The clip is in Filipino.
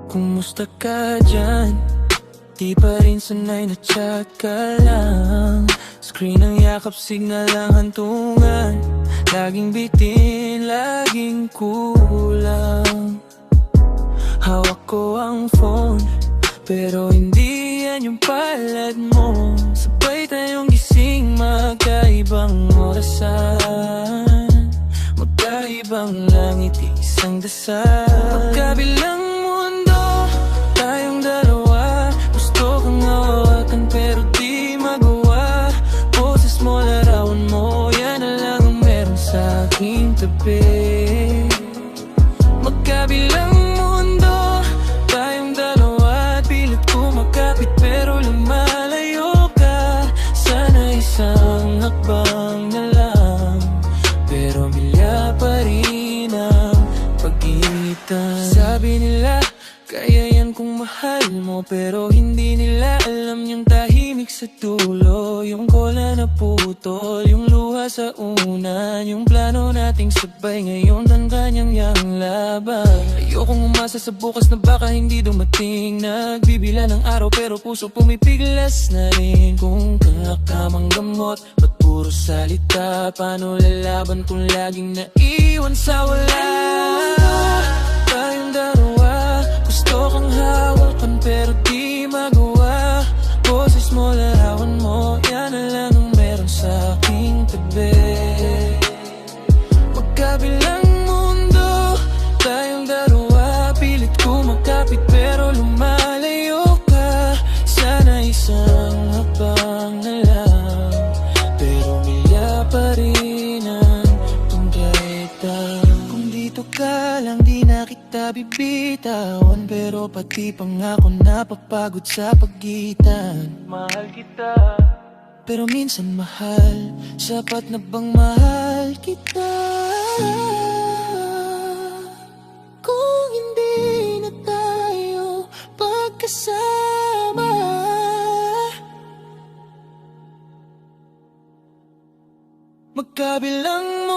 Kumusta ka dyan? Di pa rin sanay na chat ka lang. Screen ang yakap, signal ang hantungan. Laging bitin, laging kulang. Hawak ko ang phone, pero hindi yan yung palad mo. Sabay tayong gising, magkaibang orasan. Magkaibang langit, isang dasal. Magkabilang mundo, tayong dalawa. Gusto kang hawakan pero di magawa. Boses mo, larawan mo, yan na lang ang meron sa aking tabi. Magkabilang mundo, tayong dalawa. Pilit ko makapit pero lumalayo ka. Sana isang hakbang na lang, pero milya pa rin ang pagitan. Sabi nila, kaya yan kung mahal mo, pero hindi nila alam yung tahimik sa dulo. Yung kola na putol, yung luha sa unan. Yung plano nating sabay ngayon ang kanyang yang laban. Ayokong umasa sa bukas na baka hindi dumating. Nagbibila ng araw pero puso pumipiglas na rin. Kung kakamang gamot, ba't puro salita? Paano lalaban kung laging naiwan sa wala? Tayong dalawa, gusto kang hawakan pero di magawa. Boses mo, larawan mo, yan na lang ang meron sa aking tabi. Magkabilang mundo, tayong dalawa. Pilit ko makapit pero lumalayo ka. Sana isang habang na lang, pero milya pa rin ang pagkaitan. Kung dito ka lang di na kita bibitawan, pero pati pangako napapagod sa pagitan. Mahal kita, pero minsan mahal, sapat na bang mahal kita? Kung hindi na tayo pagkasama, magkabilang